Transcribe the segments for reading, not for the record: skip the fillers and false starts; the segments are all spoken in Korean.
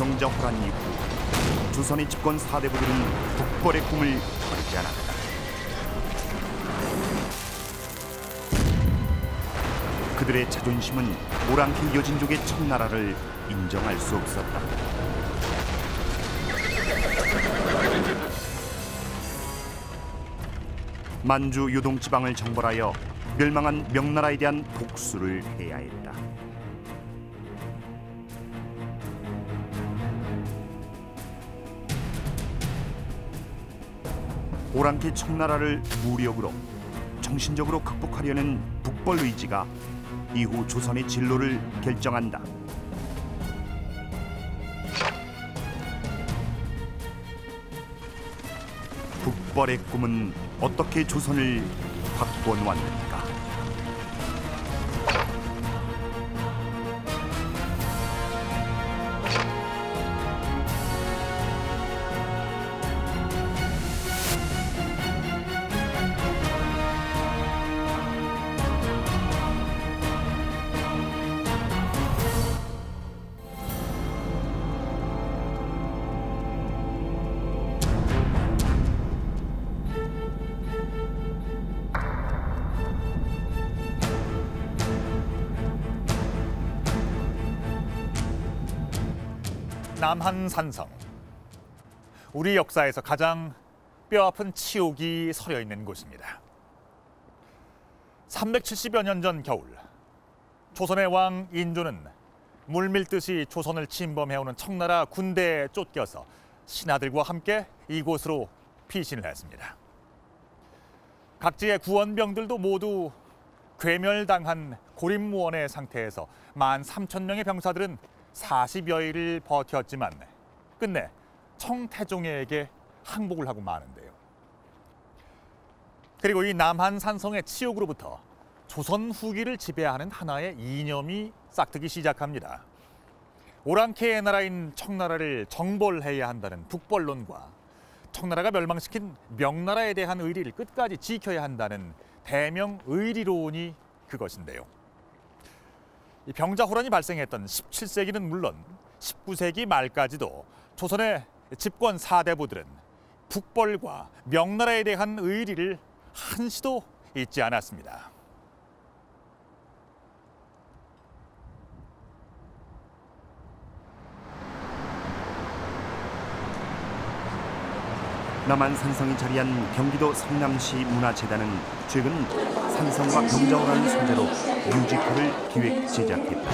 병자호란 이후 조선의 집권 사대부들은 북벌의 꿈을 버리지 않았다. 그들의 자존심은 오랑캐 여진족의 청나라를 인정할 수 없었다. 만주 요동지방을 정벌하여 멸망한 명나라에 대한 복수를 해야 했다. 오랑캐 청나라를 무력으로 정신적으로 극복하려는 북벌 의지가 이후 조선의 진로를 결정한다. 북벌의 꿈은 어떻게 조선을 바꿔놓았는가? 남한산성. 우리 역사에서 가장 뼈아픈 치욕이 서려 있는 곳입니다. 370여 년 전 겨울, 조선의 왕 인조는 물밀듯이 조선을 침범해오는 청나라 군대에 쫓겨서 신하들과 함께 이곳으로 피신을 했습니다. 각지의 구원병들도 모두 괴멸당한 고립무원의 상태에서 13,000명의 병사들은 40여일을 버텼지만 끝내 청태종에게 항복을 하고 마는데요. 그리고 이 남한산성의 치욕으로부터 조선 후기를 지배하는 하나의 이념이 싹트기 시작합니다. 오랑캐의 나라인 청나라를 정벌해야 한다는 북벌론과 청나라가 멸망시킨 명나라에 대한 의리를 끝까지 지켜야 한다는 대명의리론이 그것인데요. 이 병자호란이 발생했던 17세기는 물론 19세기 말까지도 조선의 집권 사대부들은 북벌과 명나라에 대한 의리를 한시도 잊지 않았습니다. 남한산성이 자리한 경기도 성남시 문화재단은 최근 산성과 병자호란을 소재로 뮤지컬을 기획 제작했다.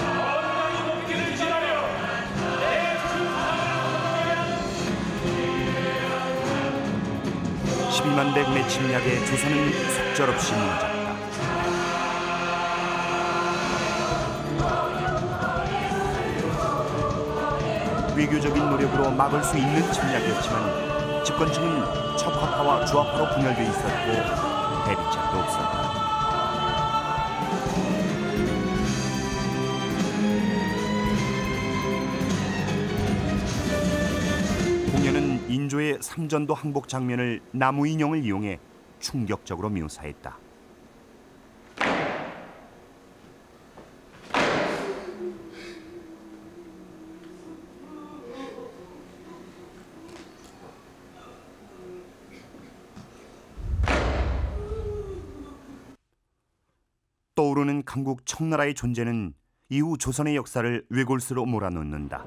12만 대군의 침략에 조선은 속절없이 무너졌다. 외교적인 노력으로 막을 수 있는 침략이었지만 집권층은 척화파와 주화파로 분열돼 있었고 대비책도 없었다. 공연은 인조의 삼전도 항복 장면을 나무 인형을 이용해 충격적으로 묘사했다. 떠오르는 강국 청나라의 존재는 이후 조선의 역사를 외골수로 몰아넣는다.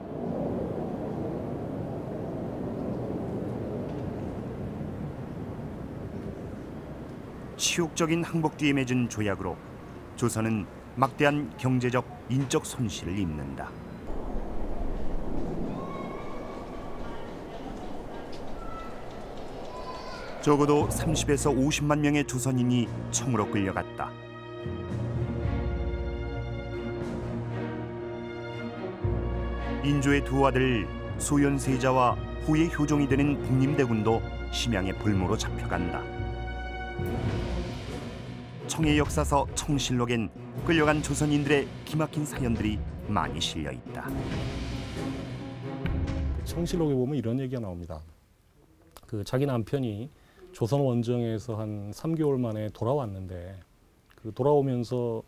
치욕적인 항복 뒤에 맺은 조약으로 조선은 막대한 경제적, 인적 손실을 입는다. 적어도 30에서 50만 명의 조선인이 청으로 끌려갔다. 인조의 두 아들 소현세자와 후의 효종이 되는 복림대군도 심양의 볼모로 잡혀간다. 청의 역사서 청실록엔 끌려간 조선인들의 기막힌 사연들이 많이 실려 있다. 청실록에 보면 이런 얘기가 나옵니다. 자기 남편이 조선 원정에서 한 3개월 만에 돌아왔는데 돌아오면서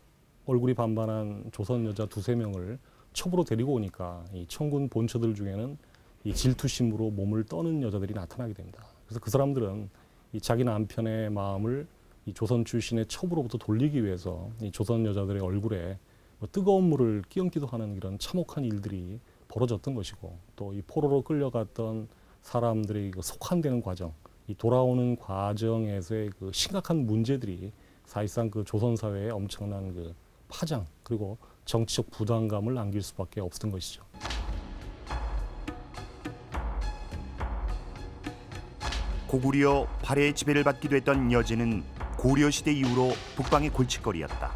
얼굴이 반반한 조선 여자 2~3명을 첩으로 데리고 오니까 이 청군 본처들 중에는 이 질투심으로 몸을 떠는 여자들이 나타나게 됩니다. 그래서 그 사람들은 이 자기 남편의 마음을 이 조선 출신의 첩으로부터 돌리기 위해서 이 조선 여자들의 얼굴에 뭐 뜨거운 물을 끼얹기도 하는 이런 참혹한 일들이 벌어졌던 것이고, 또 이 포로로 끌려갔던 사람들의 그 속환되는 과정, 이 돌아오는 과정에서의 그 심각한 문제들이 사실상 그 조선 사회에 엄청난 그 파장 그리고 정치적 부담감을 안길 수밖에 없었던 것이죠. 고구려 발해의 지배를 받기도 했던 여제는 고려시대 이후로 북방의 골칫거리였다.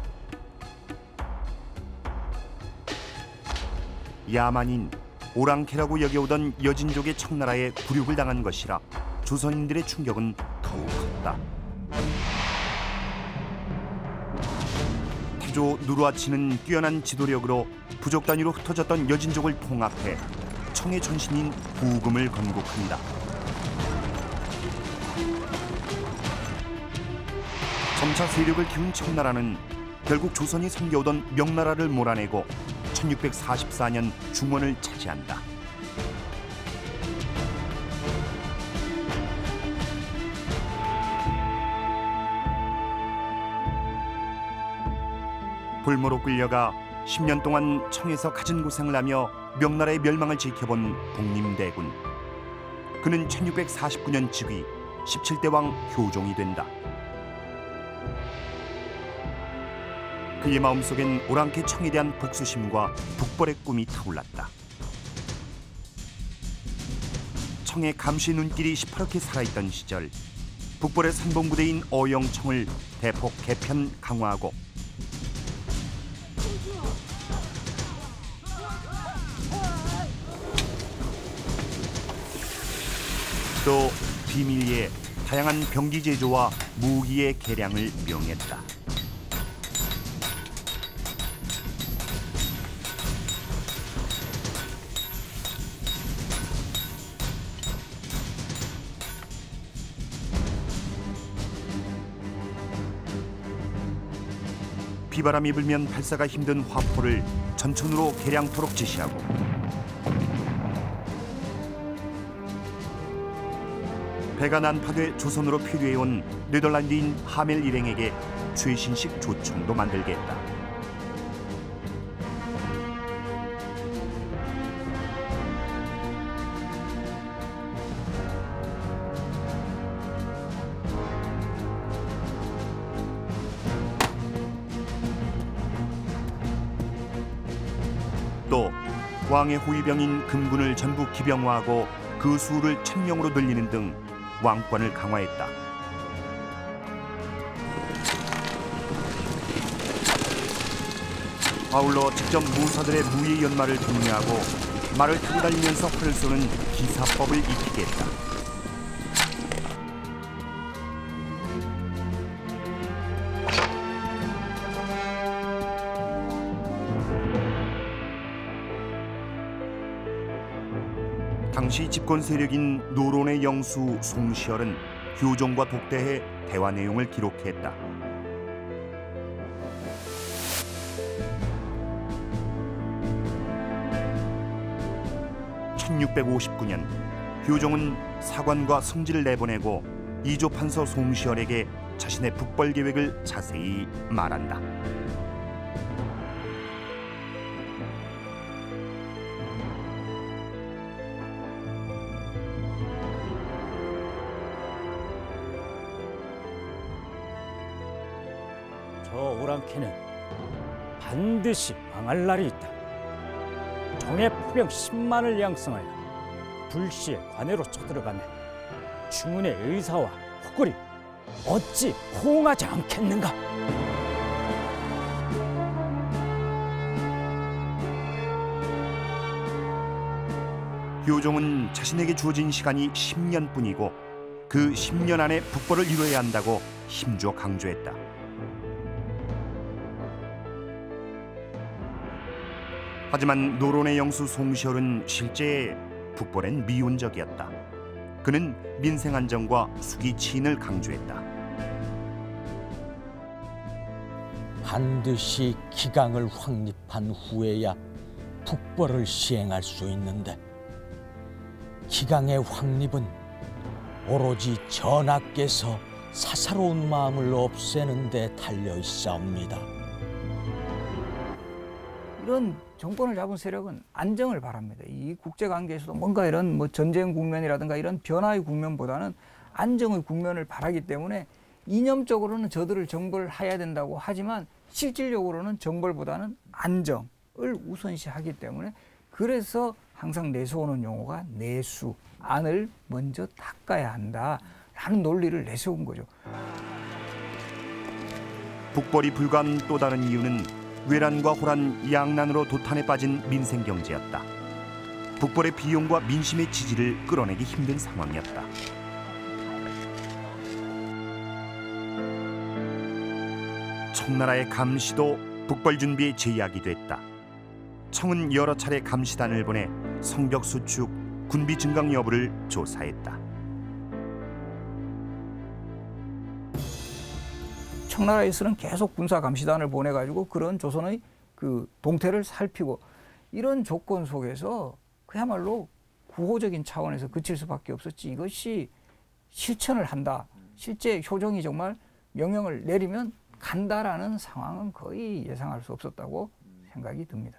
야만인, 오랑캐라고 여겨오던 여진족의 청나라에 굴욕을 당한 것이라 조선인들의 충격은 더욱 컸다. 태조 누르하치는 뛰어난 지도력으로 부족 단위로 흩어졌던 여진족을 통합해 청의 전신인 부금을 건국합니다. 점차 세력을 키운 청나라는 결국 조선이 섬겨오던 명나라를 몰아내고 1644년 중원을 차지한다. 불모로 끌려가 10년 동안 청에서 갖은 고생을 하며 명나라의 멸망을 지켜본 복림대군. 그는 1649년 즉위 17대 왕 효종이 된다. 그의 마음속엔 오랑캐 청에 대한 복수심과 북벌의 꿈이 타올랐다. 청의 감시 눈길이 시퍼렇게 살아있던 시절, 북벌의 산봉부대인 어영청을 대폭 개편 강화하고 또 비밀리에 다양한 병기 제조와 무기의 개량을 명했다. 비바람이 불면 발사가 힘든 화포를 전천으로 개량토록 지시하고 배가 난파돼 조선으로 표류해온 네덜란드인 하멜 일행에게 최신식 조총도 만들게 했다. 또 왕의 호위병인 금군을 전부 기병화하고 그 수를 1000명으로 늘리는 등 왕권을 강화했다. 아울러 직접 무사들의 무예 연마를 독려하고 말을 타고 달리면서 활을 쏘는 기사법을 익히게 했다. 당시 집권 세력인 노론의 영수 송시열은 효종과 독대해 대화 내용을 기록했다. (1659년) 효종은 사관과 승지를 내보내고 이조판서 송시열에게 자신의 북벌 계획을 자세히 말한다. 저 오랑캐는 반드시 망할 날이 있다. 정예 포병 10만을 양성하여 불시에 관내로 쳐들어가면 충운의 의사와 호걸이 어찌 호응하지 않겠는가? 효종은 자신에게 주어진 시간이 10년뿐이고 그 10년 안에 북벌을 이뤄야 한다고 힘주어 강조했다. 하지만 노론의 영수 송시열은 실제 북벌엔 미온적이었다. 그는 민생안정과 수기치인을 강조했다. 반드시 기강을 확립한 후에야 북벌을 시행할 수 있는데 기강의 확립은 오로지 전하께서 사사로운 마음을 없애는 데 달려 있사옵니다. 이런 정권을 잡은 세력은 안정을 바랍니다. 이 국제관계에서도 뭔가 이런 뭐 전쟁 국면이라든가 이런 변화의 국면보다는 안정의 국면을 바라기 때문에 이념적으로는 저들을 정벌해야 된다고 하지만 실질적으로는 정벌보다는 안정을 우선시하기 때문에 그래서 항상 내세우는 용어가 내수, 안을 먼저 닦아야 한다라는 논리를 내세운 거죠. 북벌이 불가한 또 다른 이유는 외란과 호란 양난으로 도탄에 빠진 민생 경제였다. 북벌의 비용과 민심의 지지를 끌어내기 힘든 상황이었다. 청나라의 감시도 북벌 준비에 제약이 됐다. 청은 여러 차례 감시단을 보내 성벽 수축, 군비 증강 여부를 조사했다. 청나라에서는 계속 군사 감시단을 보내가지고 그런 조선의 그 동태를 살피고 이런 조건 속에서 그야말로 구호적인 차원에서 그칠 수밖에 없었지. 이것이 실천을 한다. 실제 효종이 정말 명령을 내리면 간다라는 상황은 거의 예상할 수 없었다고 생각이 듭니다.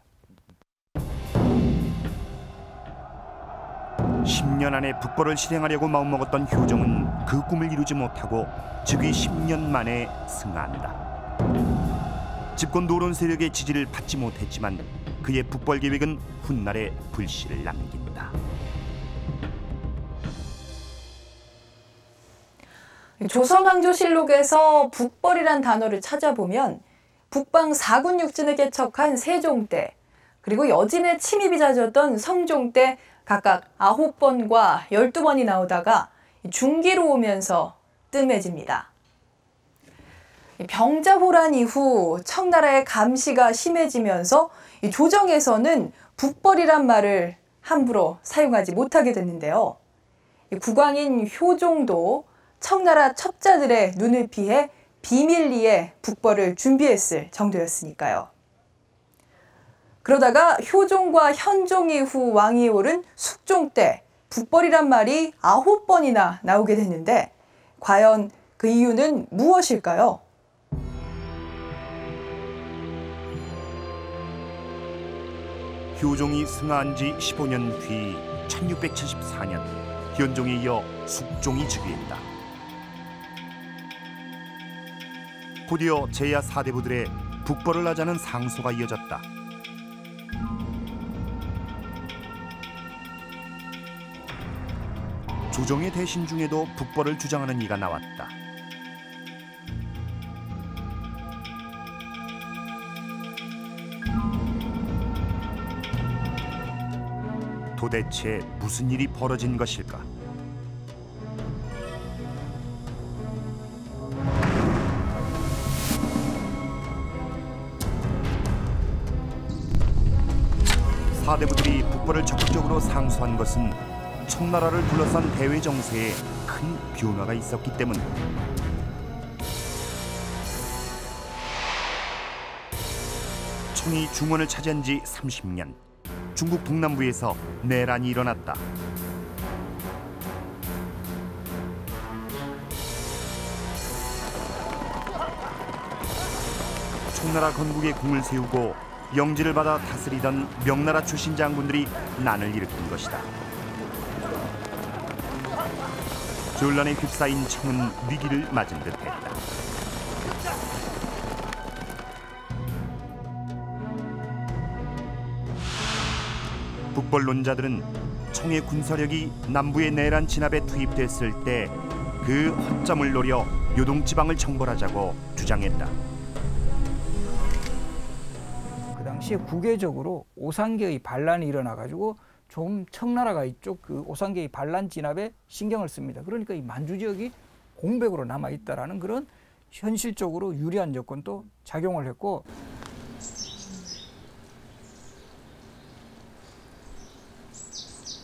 10년 안에 북벌을 실행하려고 마음먹었던 효종은 그 꿈을 이루지 못하고 즉위 10년 만에 승하한다. 집권 노론 세력의 지지를 받지 못했지만 그의 북벌 계획은 훗날에 불씨를 남긴다. 조선왕조실록에서 북벌이란 단어를 찾아보면 북방 4군 육진을 개척한 세종 때 그리고 여진의 침입이 잦았던 성종 때 각각 9번과 12번이 나오다가 중기로 오면서 뜸해집니다. 병자호란 이후 청나라의 감시가 심해지면서 조정에서는 북벌이란 말을 함부로 사용하지 못하게 됐는데요. 국왕인 효종도 청나라 첩자들의 눈을 피해 비밀리에 북벌을 준비했을 정도였으니까요. 그러다가 효종과 현종 이후 왕위에 오른 숙종 때 북벌이란 말이 9번이나 나오게 됐는데 과연 그 이유는 무엇일까요? 효종이 승하한 지 15년 뒤 1674년 현종에 이어 숙종이 즉위했다. 곧이어 제야 4대부들의 북벌을 하자는 상소가 이어졌다. 조정의 대신 중에도 북벌을 주장하는 이가 나왔다. 도대체 무슨 일이 벌어진 것일까? 사대부들이 북벌을 적극적으로 상소한 것은 청나라를 둘러싼 대외 정세에 큰 변화가 있었기 때문. 청이 중원을 차지한 지 30년, 중국 동남부에서 내란이 일어났다. 청나라 건국에 공을 세우고 영지를 받아 다스리던 명나라 출신 장군들이 난을 일으킨 것이다. 전란에 휩싸인 청은 위기를 맞은 듯했다. 북벌론자들은 청의 군사력이 남부의 내란 진압에 투입됐을 때 그 허점을 노려 요동지방을 정벌하자고 주장했다. 그 당시에 국외적으로 오상계의 반란이 일어나가지고 좀 청나라가 이쪽 그 오상계의 반란 진압에 신경을 씁니다. 그러니까 이 만주 지역이 공백으로 남아 있다라는 그런 현실적으로 유리한 여건도 작용을 했고,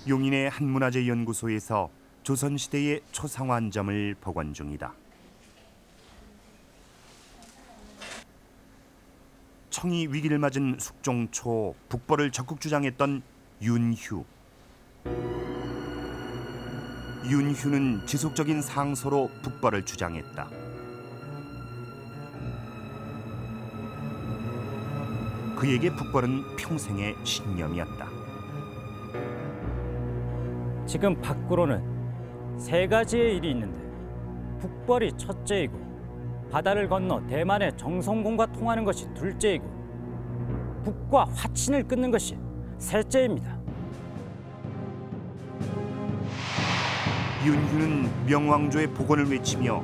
용인의 한문화재연구소에서 조선시대의 초상환점을 복원 중이다. 청이 위기를 맞은 숙종 초 북벌을 적극 주장했던 윤휴. 윤휴는 지속적인 상소로 북벌을 주장했다. 그에게 북벌은 평생의 신념이었다. 지금 밖으로는 세 가지의 일이 있는데 북벌이 첫째이고 바다를 건너 대만의 정성공과 통하는 것이 둘째이고 북과 화친을 끊는 것이 셋째입니다. 윤휴는 명왕조의 복원을 외치며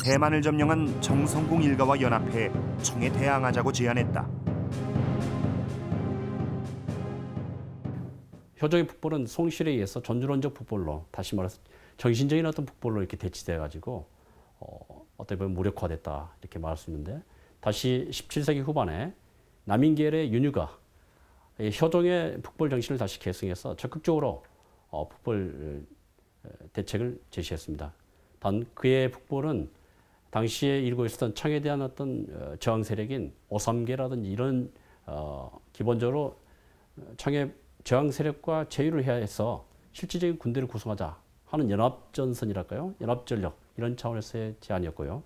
대만을 점령한 정성공 일가와 연합해 청에 대항하자고 제안했다. 효종의 북벌은 송실에 의해서 전주론적 북벌로, 다시 말해서 정신적인 어떤 북벌로 이렇게 대치돼 가지고 어떻게 보면 무력화됐다 이렇게 말할 수 있는데, 다시 17세기 후반에 남인계열의 윤휴가 효종의 북벌 정신을 다시 계승해서 적극적으로 북벌 대책을 제시했습니다. 단 그의 북벌은 당시에 일고 있었던 청에 대한 어떤 저항 세력인 오삼계라든지 이런 기본적으로 청의 저항 세력과 제휴를 해야 해서 실질적인 군대를 구성하자 하는 연합전선이랄까요? 연합전력 이런 차원에서의 제안이었고요.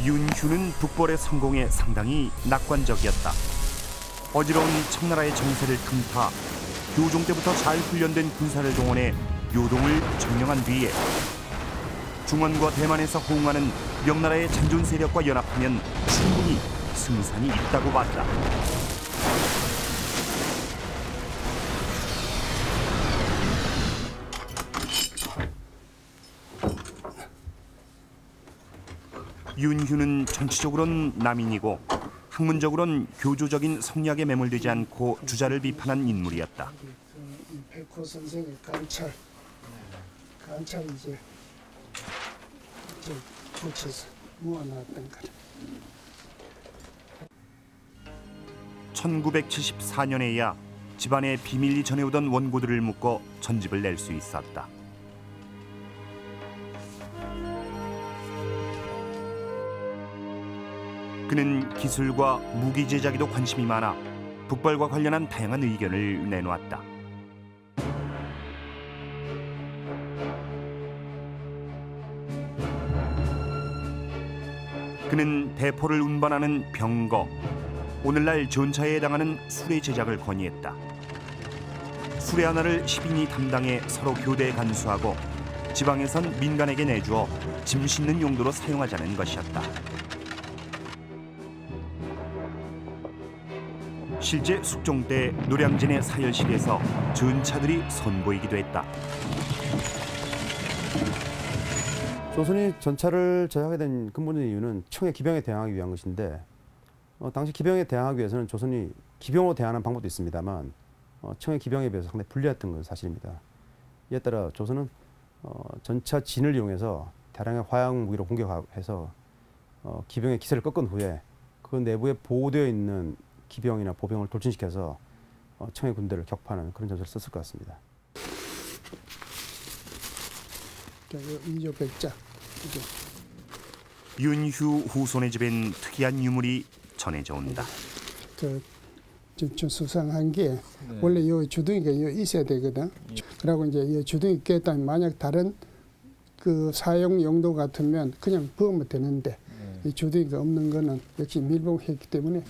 윤휴는 북벌의 성공에 상당히 낙관적이었다. 어지러운 청나라의 정세를 틈타 교종 때부터 잘 훈련된 군사를 동원해 요동을 점령한 뒤에 중원과 대만에서 호응하는 명나라의 잔존 세력과 연합하면 충분히 승산이 있다고 봤다. 윤휴는 전체적으로는 남인이고 학문적으로는 교조적인 성리학에 매몰되지 않고 주자를 비판한 인물이었다. 백호 선생의 관찰 이제 붙여서 모아놨던 거죠. 1974년에야 집안에 비밀리 전해오던 원고들을 묶어 전집을 낼 수 있었다. 그는 기술과 무기 제작에도 관심이 많아 북벌과 관련한 다양한 의견을 내놓았다. 그는 대포를 운반하는 병거, 오늘날 전차에 해당하는 수레 제작을 건의했다. 수레 하나를 10인이 담당해 서로 교대에 간수하고 지방에선 민간에게 내주어 짐 싣는 용도로 사용하자는 것이었다. 실제 숙종 때 노량진의 사열실에서 전차들이 선보이기도 했다. 조선이 전차를 제작하게 된 근본적인 이유는 청의 기병에 대항하기 위한 것인데, 당시 기병에 대항하기 위해서는 조선이 기병으로 대항하는 방법도 있습니다만 청의 기병에 비해서 상당히 불리했던 건 사실입니다. 이에 따라 조선은 전차 진을 이용해서 대량의 화약 무기로 공격해서 기병의 기세를 꺾은 후에 그 내부에 보호되어 있는 기병이나 보병을 돌진시켜서 청의 군대를 격파하는 그런 전술을 썼을 것 같습니다. 이조 백자. 윤휴 후손의 집엔 특이한 유물이 전해져 온다. 좀 수상한 게 원래 이 주둥이가 있어야 되거든. 그리고 이제 이 주둥이 깼다면 만약 다른 그 사용 용도 같으면 그냥 부으면 되는데 이 주둥이가 없는 거는 역시 밀봉했기 때문에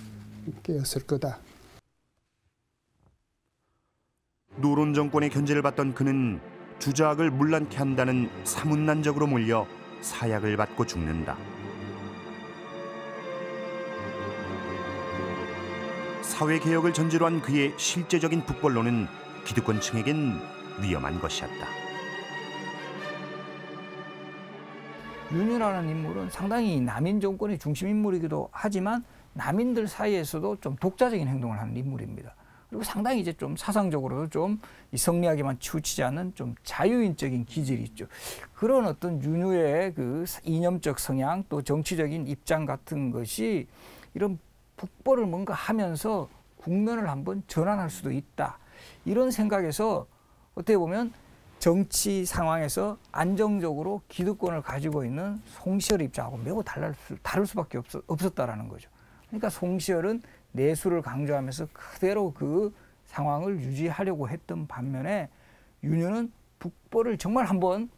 깨었을 거다. 노론 정권의 견제를 받던 그는 주작을 문란케 한다는 사문난적으로 몰려 사약을 받고 죽는다. 사회개혁을 전제로 한 그의 실제적인 북벌로는 기득권층에겐 위험한 것이었다. 윤휴라는 인물은 상당히 남인 정권의 중심 인물이기도 하지만 남인들 사이에서도 좀 독자적인 행동을 하는 인물입니다. 그리고 상당히 이제 좀 사상적으로도 좀 이 성리학에만 치우치지 않는 좀 자유인적인 기질이 있죠. 그런 어떤 윤휴의 그 이념적 성향 또 정치적인 입장 같은 것이 이런 북벌을 뭔가 하면서 국면을 한번 전환할 수도 있다. 이런 생각에서 어떻게 보면 정치 상황에서 안정적으로 기득권을 가지고 있는 송시열의 입장하고 매우 다를 수밖에 없었다라는 거죠. 그러니까 송시열은 내수를 강조하면서 그대로 그 상황을 유지하려고 했던 반면에 윤유는 북벌을 정말 한번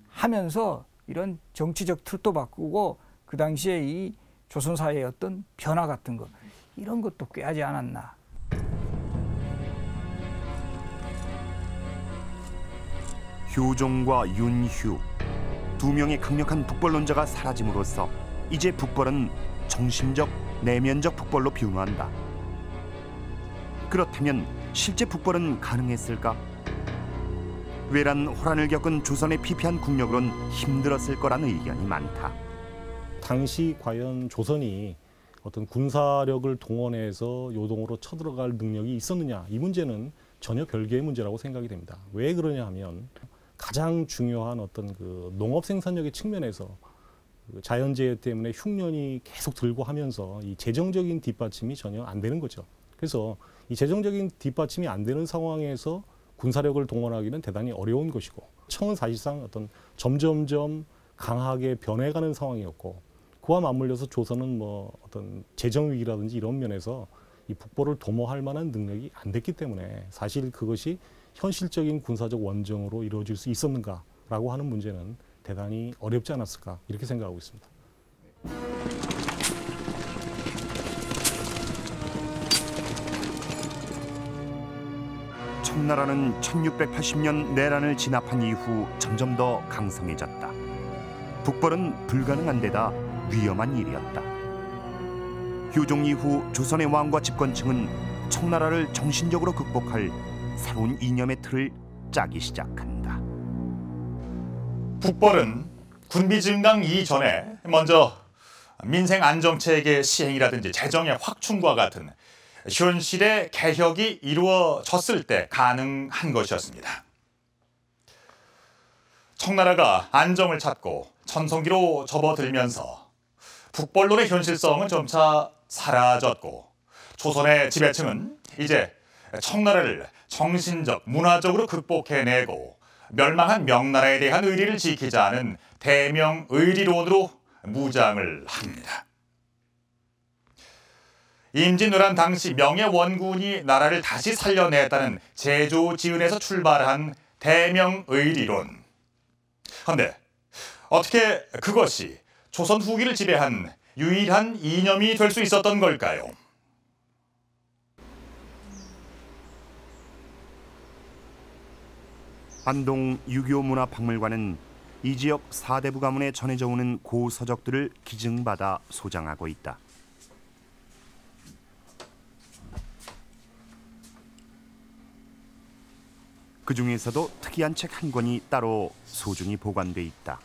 하면서 이런 정치적 틀도 바꾸고 그 당시에 이 조선 사회의 어떤 변화 같은 거 이런 것도 꾀하지 않았나. 효종과 윤휴 두 명의 강력한 북벌론자가 사라짐으로써 이제 북벌은 정신적, 내면적 북벌로 변화한다. 그렇다면 실제 북벌은 가능했을까? 외란 호란을 겪은 조선의 피폐한 국력으론 힘들었을 거라는 의견이 많다. 당시 과연 조선이 어떤 군사력을 동원해서 요동으로 쳐들어갈 능력이 있었느냐, 이 문제는 전혀 별개의 문제라고 생각이 됩니다. 왜 그러냐 하면 가장 중요한 어떤 그 농업 생산력의 측면에서 그 자연재해 때문에 흉년이 계속 들고 하면서 이 재정적인 뒷받침이 전혀 안 되는 거죠. 그래서 이 재정적인 뒷받침이 안 되는 상황에서 군사력을 동원하기는 대단히 어려운 것이고, 청은 사실상 어떤 점점점 강하게 변해가는 상황이었고, 그와 맞물려서 조선은 뭐 어떤 재정 위기라든지 이런 면에서 이 북벌을 도모할 만한 능력이 안 됐기 때문에 사실 그것이 현실적인 군사적 원정으로 이루어질 수 있었는가라고 하는 문제는 대단히 어렵지 않았을까 이렇게 생각하고 있습니다. 청나라는 1680년 내란을 진압한 이후 점점 더 강성해졌다. 북벌은 불가능한 데다 위험한 일이었다. 효종 이후 조선의 왕과 집권층은 청나라를 정신적으로 극복할 새로운 이념의 틀을 짜기 시작한다. 북벌은 군비 증강 이전에 먼저 민생 안정체계 시행이라든지 재정의 확충과 같은 현실의 개혁이 이루어졌을 때 가능한 것이었습니다. 청나라가 안정을 찾고 전성기로 접어들면서 북벌론의 현실성은 점차 사라졌고, 조선의 지배층은 이제 청나라를 정신적, 문화적으로 극복해내고 멸망한 명나라에 대한 의리를 지키자는 대명의리론으로 무장을 합니다. 임진왜란 당시 명예원군이 나라를 다시 살려냈다는 제조지은에서 출발한 대명의리론. 그런데 어떻게 그것이 조선 후기를 지배한 유일한 이념이 될 수 있었던 걸까요? 안동 유교문화박물관은 이 지역 사대부 가문에 전해져 오는 고서적들을 기증받아 소장하고 있다. 그 중에서도 특이한 책 한 권이 따로 소중히 보관돼 있다.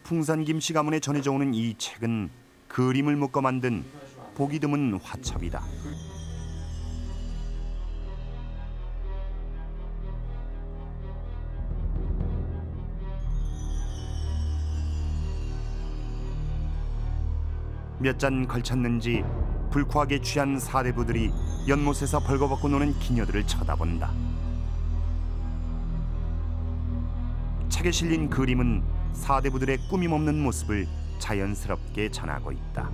풍산김씨 가문에 전해져 오는 이 책은 그림을 묶어 만든 보기 드문 화첩이다. 몇 잔 걸쳤는지 불쾌하게 취한 사대부들이 연못에서 벌거벗고 노는 기녀들을 쳐다본다. 책에 실린 그림은 사대부들의 꾸밈없는 모습을 자연스럽게 전하고 있다.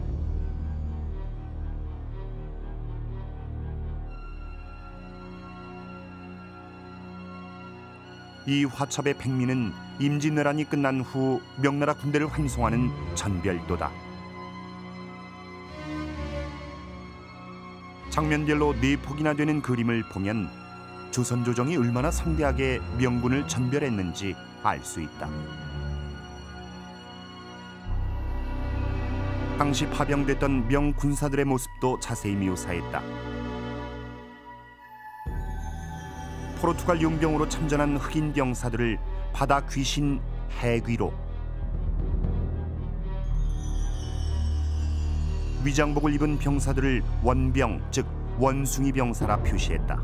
이 화첩의 백미는 임진왜란이 끝난 후 명나라 군대를 환송하는 전별도다. 장면별로 4폭이나 되는 그림을 보면 조선 조정이 얼마나 성대하게 명군을 전별했는지 알 수 있다. 당시 파병됐던 명군사들의 모습도 자세히 묘사했다. 포르투갈 용병으로 참전한 흑인 병사들을 바다 귀신 해귀로, 위장복을 입은 병사들을 원병, 즉 원숭이 병사라 표시했다.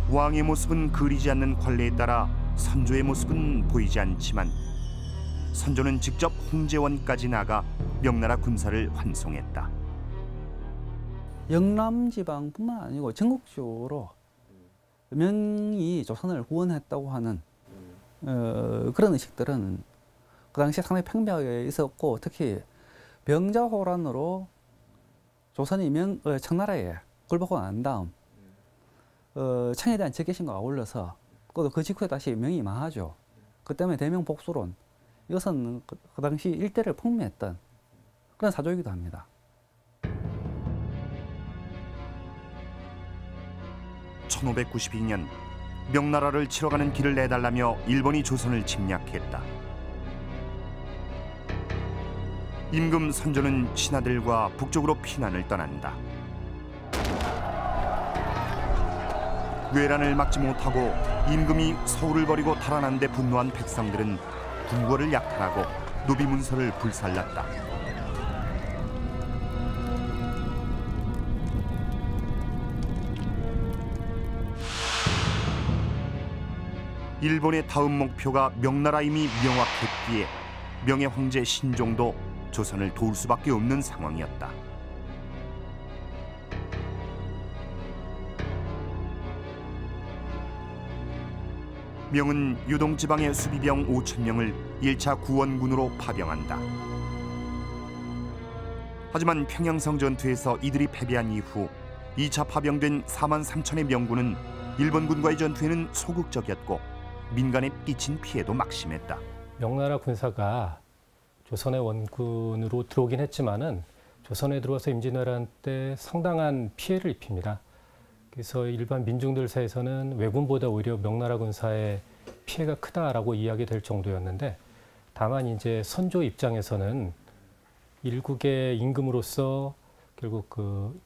왕의 모습은 그리지 않는 관례에 따라 선조의 모습은 보이지 않지만 선조는 직접 홍제원까지 나가 명나라 군사를 환송했다. 영남 지방뿐만 아니고 전국적으로 명이 조선을 구원했다고 하는 그런 의식들은 그 당시에 상당히 팽배하게 있었고, 특히 병자호란으로 조선이 청나라에 굴복하고 난 다음 청에 대한 적개심과 어울려서 그 직후에 다시 명이 망하죠. 그 때문에 대명 복수론, 이것은 그 당시 일대를 풍미했던 그런 사조이기도 합니다. (1592년) 명나라를 치러 가는 길을 내달라며 일본이 조선을 침략했다. 임금 선조는 신하들과 북쪽으로 피난을 떠난다. 외란을 막지 못하고 임금이 서울을 버리고 달아난 데 분노한 백성들은 궁궐을 약탈하고 노비문서를 불살랐다. 일본의 다음 목표가 명나라임이 명확했기에 명의 황제 신종도 조선을 도울 수밖에 없는 상황이었다. 명은 유동지방의 수비병 5,000명을 1차 구원군으로 파병한다. 하지만 평양성 전투에서 이들이 패배한 이후 2차 파병된 43,000의 명군은 일본군과의 전투에는 소극적이었고 민간에 끼친 피해도 막심했다. 명나라 군사가 조선의 원군으로 들어오긴 했지만은 조선에 들어와서 임진왜란 때 상당한 피해를 입힙니다. 그래서 일반 민중들 사이에서는 왜군보다 오히려 명나라 군사의 피해가 크다라고 이야기될 정도였는데, 다만 이제 선조 입장에서는 일국의 임금으로서 결국 그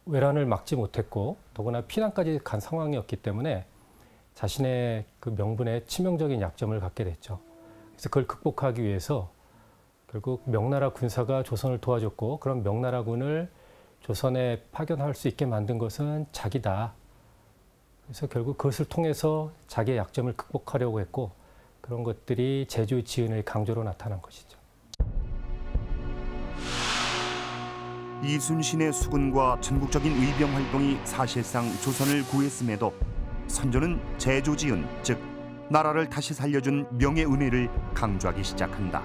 외란을 막지 못했고 더구나 피난까지 간 상황이었기 때문에 자신의 그 명분에 치명적인 약점을 갖게 됐죠. 그래서 그걸 극복하기 위해서 결국 명나라 군사가 조선을 도와줬고, 그런 명나라군을 조선에 파견할 수 있게 만든 것은 자기다. 그래서 결국 그것을 통해서 자기의 약점을 극복하려고 했고, 그런 것들이 제주 지은의 강조로 나타난 것이죠. 이순신의 수군과 전국적인 의병 활동이 사실상 조선을 구했음에도 선조는 제조지은, 즉 나라를 다시 살려준 명의 은혜를 강조하기 시작한다.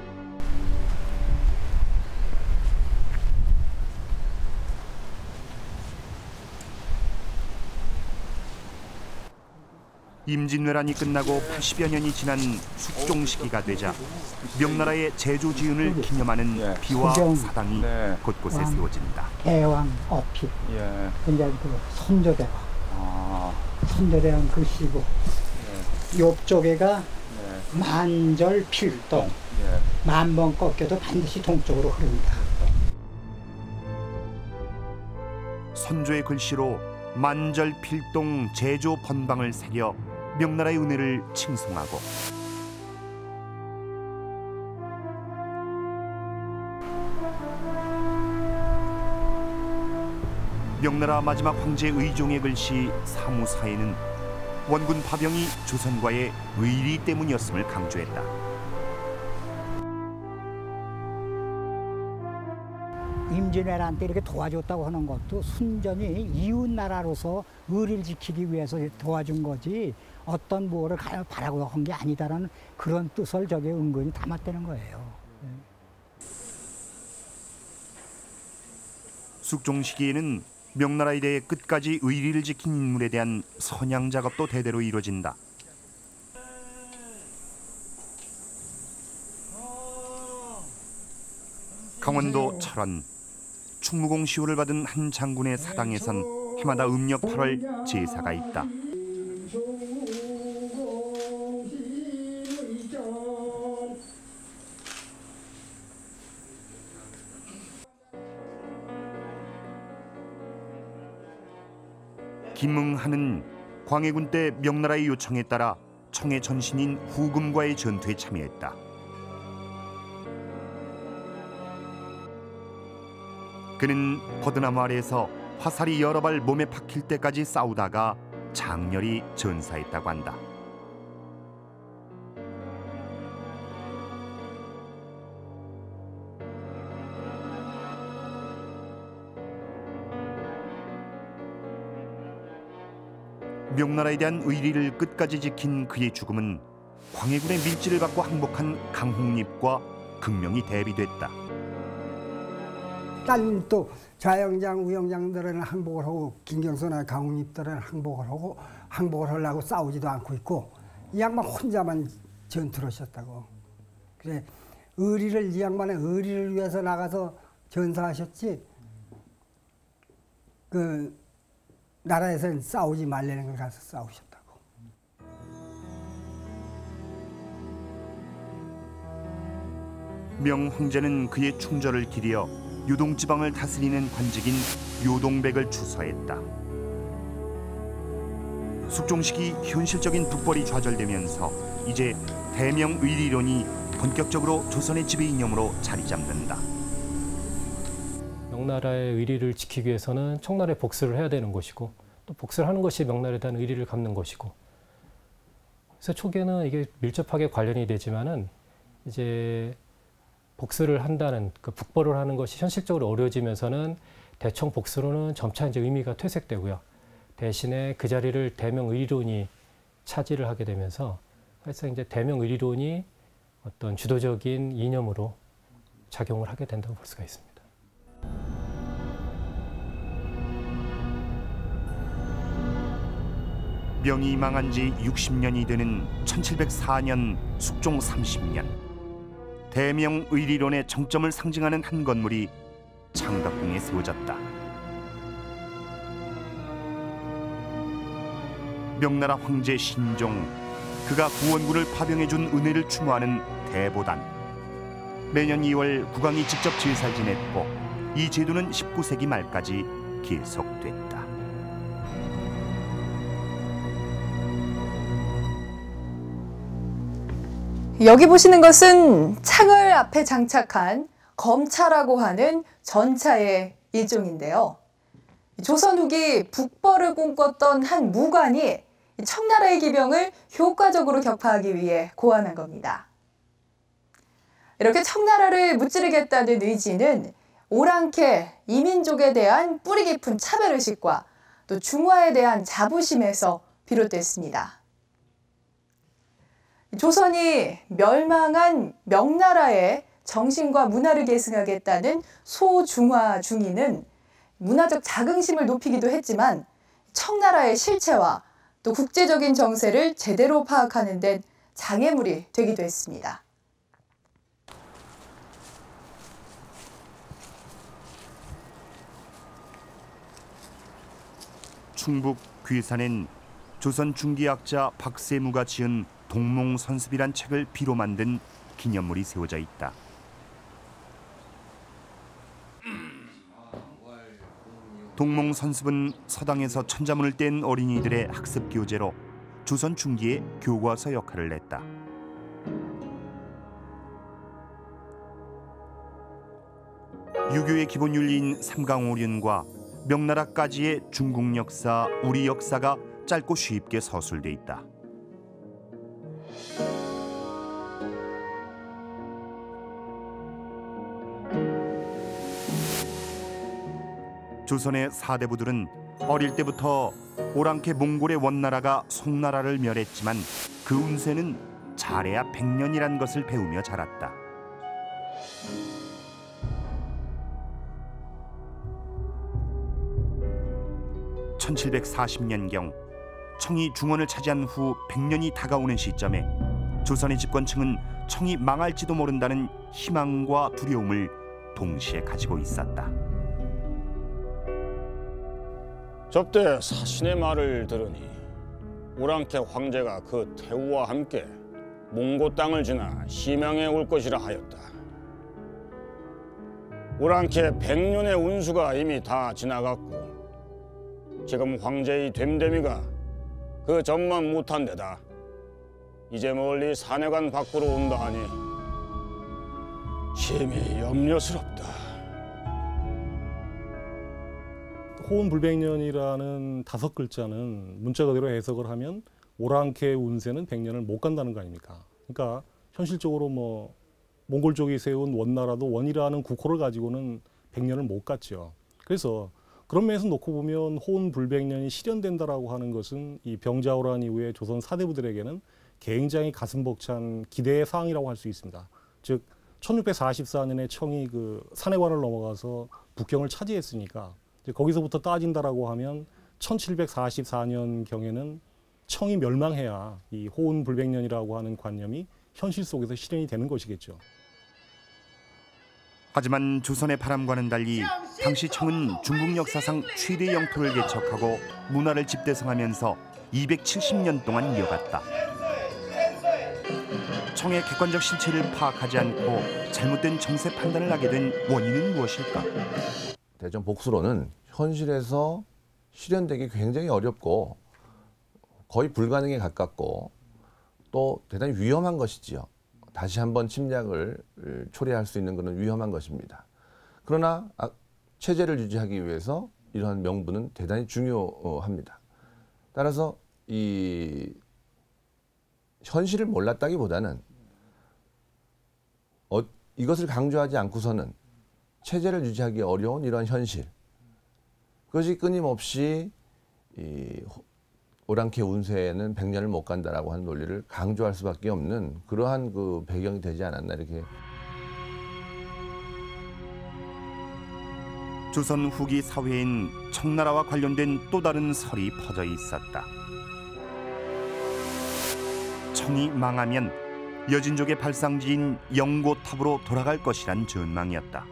임진왜란이 끝나고 80여 년이 지난 숙종 시기가 되자 명나라의 제조지은을 기념하는 비와 사당이 곳곳에 세워진다. 대왕 어필, 이제 그 선조대왕, 선조대왕 글씨고, 옆쪽에가 만절필동, 만번 꺾여도 반드시 동쪽으로 흐릅니다. 선조의 글씨로 만절필동 제조 번방을 새겨 명나라의 은혜를 칭송하고, 명나라 마지막 황제 의종의 글씨 사무사에는 원군 파병이 조선과의 의리 때문이었음을 강조했다. 임진왜란 때 이렇게 도와줬다고 하는 것도 순전히 이웃 나라로서 의리를 지키기 위해서 도와준 거지, 어떤 뭐를 바라고 한 게 아니다라는 그런 뜻을 저게 은근히 담았다는 거예요. 숙종 시기에는 명나라에 대해 끝까지 의리를 지킨 인물에 대한 선양 작업도 대대로 이루어진다. 강원도 철원, 충무공 시호를 받은 한 장군의 사당에선 해마다 음력 8월 제사가 있다. 김응하는 광해군 때 명나라의 요청에 따라 청의 전신인 후금과의 전투에 참여했다. 그는 버드나무 아래에서 화살이 여러 발 몸에 박힐 때까지 싸우다가 장렬히 전사했다고 한다. 명나라에 대한 의리를 끝까지 지킨 그의 죽음은 광해군의 밀지를 받고 항복한 강홍립과 극명히 대비됐다. 딸 또 좌영장, 우영장들은 항복을 하고 김경선이나 강홍립들은 항복을 하려고 싸우지도 않고 있고 이 양반 혼자만 전투를 하셨다고. 그래 이 양반의 의리를 위해서 나가서 전사하셨지 그 나라에서는 싸우지 말라는 걸 가서 싸우셨다고. 명황제는 그의 충절을 기리어 요동지방을 다스리는 관직인 요동백을 추서했다. 숙종식이 현실적인 북벌이 좌절되면서 이제 대명의리론이 본격적으로 조선의 지배 이념으로 자리 잡는다. 명나라의 의리를 지키기 위해서는 청나라에 복수를 해야 되는 것이고 또 복수를 하는 것이 명나라에 대한 의리를 갚는 것이고 그래서 초기에는 이게 밀접하게 관련이 되지만은 이제 복수를 한다는 그 북벌을 하는 것이 현실적으로 어려워지면서는 대청 복수로는 점차 이제 의미가 퇴색되고요. 대신에 그 자리를 대명의리론이 차지를 하게 되면서 사실상 이제 대명의리론이 어떤 주도적인 이념으로 작용을 하게 된다고 볼 수가 있습니다. 명이 망한 지 60년이 되는 1704년 숙종 30년. 대명의리론의 정점을 상징하는 한 건물이 창덕궁에 세워졌다. 명나라 황제 신종, 그가 구원군을 파병해준 은혜를 추모하는 대보단. 매년 2월 국왕이 직접 제사를 지냈고 이 제도는 19세기 말까지 계속됐다. 여기 보시는 것은 창을 앞에 장착한 검차라고 하는 전차의 일종인데요. 조선 후기 북벌을 꿈꿨던 한 무관이 청나라의 기병을 효과적으로 격파하기 위해 고안한 겁니다. 이렇게 청나라를 무찌르겠다는 의지는 오랑캐, 이민족에 대한 뿌리 깊은 차별의식과 또 중화에 대한 자부심에서 비롯됐습니다. 조선이 멸망한 명나라의 정신과 문화를 계승하겠다는 소중화 중의는 문화적 자긍심을 높이기도 했지만 청나라의 실체와 또 국제적인 정세를 제대로 파악하는 데 장애물이 되기도 했습니다. 충북 괴산엔 조선 중기학자 박세무가 지은 동몽선습이란 책을 비로 만든 기념물이 세워져 있다. 동몽선습은 서당에서 천자문을 뗀 어린이들의 학습 교재로 조선 중기의 교과서 역할을 했다. 유교의 기본 윤리인 삼강오륜과 명나라까지의 중국 역사, 우리 역사가 짧고 쉽게 서술돼 있다. 조선의 사대부들은 어릴 때부터 오랑캐 몽골의 원나라가 송나라를 멸했지만 그 운세는 잘해야 100년이란 것을 배우며 자랐다. (1740년경) 청이 중원을 차지한 후 100년이 다가오는 시점에 조선의 집권층은 청이 망할지도 모른다는 희망과 두려움을 동시에 가지고 있었다. 접대 사신의 말을 들으니 오랑캐 황제가 그 태우와 함께 몽고 땅을 지나 심양에 올 것이라 하였다. 오랑캐 100년의 운수가 이미 다 지나갔고 지금 황제의 됨됨이가 그 전만 못한 데다 이제 멀리 산해관 밖으로 온다 하니 심히 염려스럽다. 호운불백년이라는 5글자는 문자 그대로 해석을 하면 오랑캐의 운세는 100년을 못 간다는 거 아닙니까? 그러니까 현실적으로 뭐 몽골족이 세운 원나라도 원이라는 국호를 가지고는 100년을 못 갔죠. 그래서 그런 면에서 놓고 보면 호운불백년이 실현된다라고 하는 것은 이 병자호란 이후에 조선 사대부들에게는 굉장히 가슴 벅찬 기대의 사항이라고 할 수 있습니다. 즉 1644년에 청이 그 산해관을 넘어가서 북경을 차지했으니까 이제 거기서부터 따진다라고 하면 1744년 경에는 청이 멸망해야 이 호운불백년이라고 하는 관념이 현실 속에서 실현이 되는 것이겠죠. 하지만 조선의 바람과는 달리 당시 청은 중국 역사상 최대 영토를 개척하고 문화를 집대성하면서 270년 동안 이어갔다. 청의 객관적 실체를 파악하지 않고 잘못된 정세 판단을 하게 된 원인은 무엇일까? 대전 복수로는 현실에서 실현되기 굉장히 어렵고 거의 불가능에 가깝고 또 대단히 위험한 것이지요. 다시 한번 침략을 초래할 수 있는 것은 위험한 것입니다. 그러나 체제를 유지하기 위해서 이러한 명분은 대단히 중요합니다. 따라서 이 현실을 몰랐다기보다는 이것을 강조하지 않고서는 체제를 유지하기 어려운 이러한 현실, 그것이 끊임없이 이 오랑캐 운세에는 100년을 못 간다라고 하는 논리를 강조할 수밖에 없는 그러한 그 배경이 되지 않았나 이렇게. 조선 후기 사회엔 청나라와 관련된 또 다른 설이 퍼져 있었다. 청이 망하면 여진족의 발상지인 영고탑으로 돌아갈 것이란 전망이었다.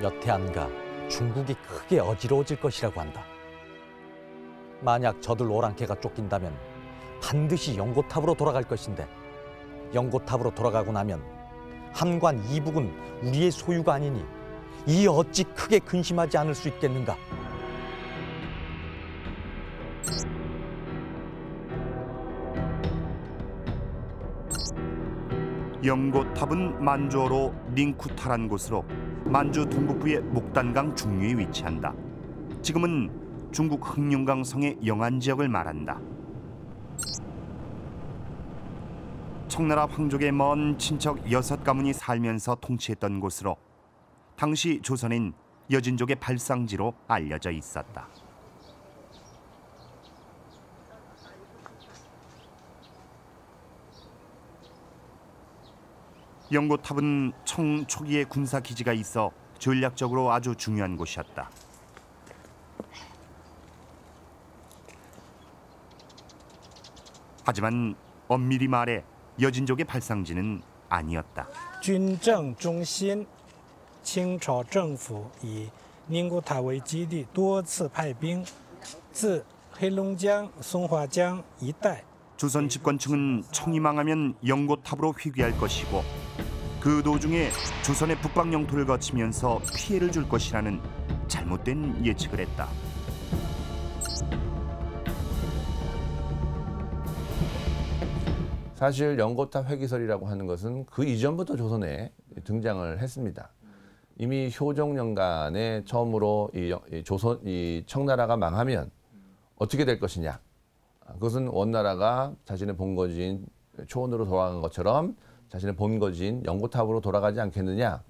몇 해 안가 중국이 크게 어지러워질 것이라고 한다. 만약 저들 오랑캐가 쫓긴다면 반드시 영고탑으로 돌아갈 것인데 영고탑으로 돌아가고 나면 함관 이북은 우리의 소유가 아니니 이 어찌 크게 근심하지 않을 수 있겠는가. 영고탑은 만주어로 닝쿠타란 곳으로 만주 동북부의 목단강 중류에 위치한다. 지금은 중국 흑룡강성의 영안 지역을 말한다. 청나라 황족의 먼 친척 6가문이 살면서 통치했던 곳으로 당시 조선인 여진족의 발상지로 알려져 있었다. 영고탑은 청 초기에 군사 기지가 있어 전략적으로 아주 중요한 곳이었다. 하지만 엄밀히 말해 여진족의 발상지는 아니었다. 军政中心清朝政府以宁古塔为基地，多次派兵自黑龙江、松花江一带。 조선 집권층은 청이 망하면 영고탑으로 회귀할 것이고 그 도중에 조선의 북방 영토를 거치면서 피해를 줄 것이라는 잘못된 예측을 했다. 사실 영고탑 회기설이라고 하는 것은 그 이전부터 조선에 등장을 했습니다. 이미 효종년간에 처음으로 이 청나라가 망하면 어떻게 될 것이냐. 그것은 원나라가 자신의 본거지인 초원으로 돌아간 것처럼 자신의 본거지인 영고탑으로 돌아가지 않겠느냐.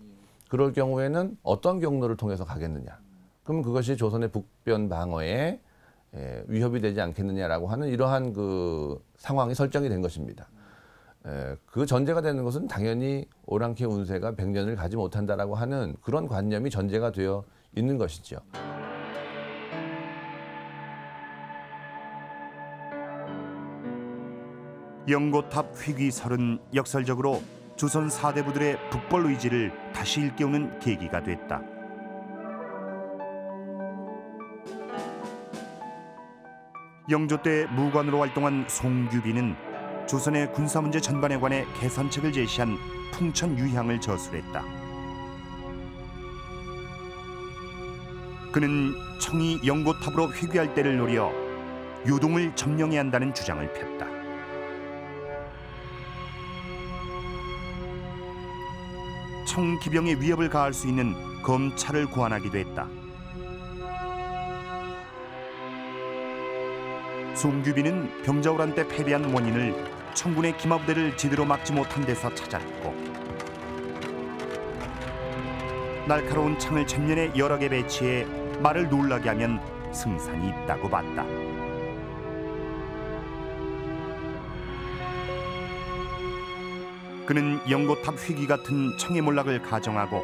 그럴 경우에는 어떤 경로를 통해서 가겠느냐. 그럼 그것이 조선의 북변 방어에 위협이 되지 않겠느냐라고 하는 이러한 그 상황이 설정이 된 것입니다. 그 전제가 되는 것은 당연히 오랑캐 운세가 100년을 가지 못한다라고 하는 그런 관념이 전제가 되어 있는 것이죠. 영고탑 회귀설은 역설적으로 조선 사대부들의 북벌 의지를 다시 일깨우는 계기가 됐다. 영조 때 무관으로 활동한 송규비는 조선의 군사문제 전반에 관해 개선책을 제시한 풍천유향을 저술했다. 그는 청이 영고탑으로 회귀할 때를 노려 요동을 점령해야 한다는 주장을 폈다. 청 기병에 위협을 가할 수 있는 검찰을 고안하기도 했다. 송규빈은 병자호란 때 패배한 원인을 청군의 기마부대를 제대로 막지 못한 데서 찾았고, 날카로운 창을 전면에 여러 개 배치해 말을 놀라게 하면 승산이 있다고 봤다. 그는 영고탑 회귀 같은 청의 몰락을 가정하고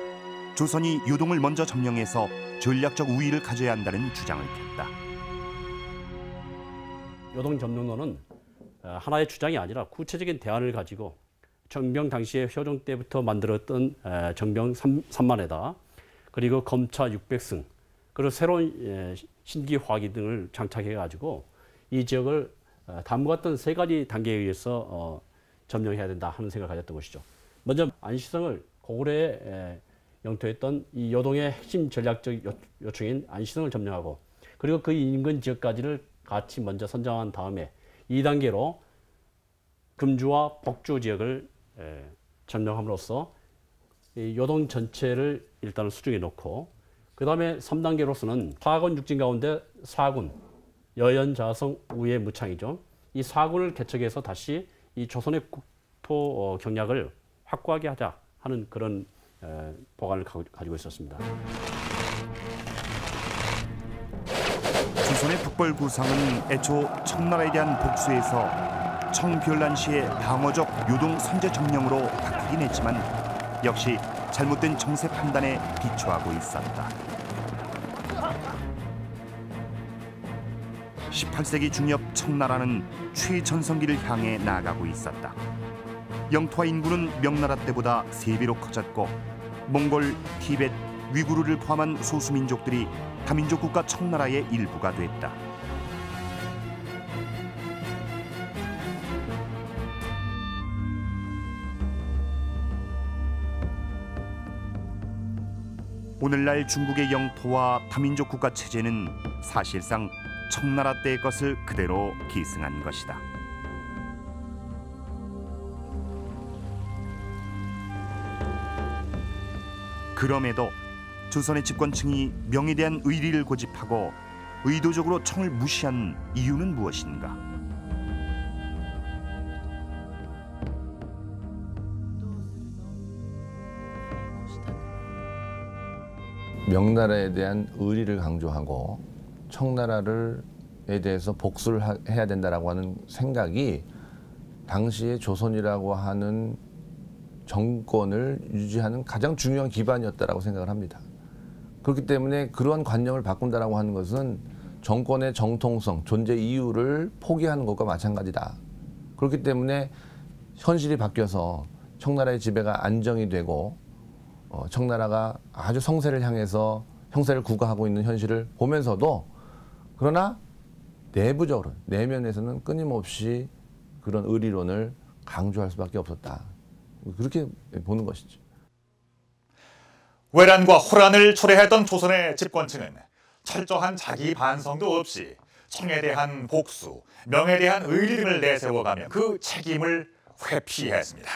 조선이 요동을 먼저 점령해서 전략적 우위를 가져야 한다는 주장을 폈다. 요동 점령론은 하나의 주장이 아니라 구체적인 대안을 가지고 정병 당시에 효종 때부터 만들었던 정병 3만에다 그리고 검차 600승 그리고 새로운 신기 화기 등을 장착해가지고 이 지역을 다음과 같은 세 가지 단계에 의해서 점령해야 된다 하는 생각을 가졌던 것이죠. 먼저 안시성을 고구려에 영토했던 이 요동의 핵심 전략적 요충인 안시성을 점령하고 그리고 그 인근 지역까지를 같이 먼저 선정한 다음에 2단계로 금주와 복주 지역을 점령함으로써 이 요동 전체를 일단은 수중에 놓고 그 다음에 3단계로서는 4군 육진 가운데 4군 여연, 자성, 우예, 무창이죠. 이 4군을 개척해서 다시 이 조선의 국토 경략을 확고하게 하자 하는 그런 보관을 가지고 있었습니다. 조선의 북벌 구상은 애초 청나라에 대한 복수에서 청별난 시의 방어적 요동 선제 점령으로 바뀌긴 했지만 역시 잘못된 정세 판단에 비추하고 있었다. 18세기 중엽 청나라는 최전성기를 향해 나아가고 있었다. 영토와 인구는 명나라 때보다 3배로 커졌고 몽골, 티벳, 위구르를 포함한 소수민족들이 다민족 국가 청나라의 일부가 됐다. 오늘날 중국의 영토와 다민족 국가 체제는 사실상 청나라 때의 것을 그대로 계승한 것이다. 그럼에도 조선의 집권층이 명에 대한 의리를 고집하고 의도적으로 청을 무시한 이유는 무엇인가? 명나라에 대한 의리를 강조하고 청나라에 대해서 복수를 해야 된다라고 하는 생각이 당시의 조선이라고 하는 정권을 유지하는 가장 중요한 기반이었다라고 생각을 합니다. 그렇기 때문에 그러한 관념을 바꾼다라고 하는 것은 정권의 정통성, 존재 이유를 포기하는 것과 마찬가지다. 그렇기 때문에 현실이 바뀌어서 청나라의 지배가 안정이 되고 청나라가 아주 성세를 향해서 형세를 구가하고 있는 현실을 보면서도 그러나 내부적으로, 내면에서는 끊임없이 그런 의리론을 강조할 수밖에 없었다. 그렇게 보는 것이죠. 외란과 호란을 초래했던 조선의 집권층은 철저한 자기 반성도 없이 청에 대한 복수, 명에 대한 의리 등을 내세워가며 그 책임을 회피했습니다.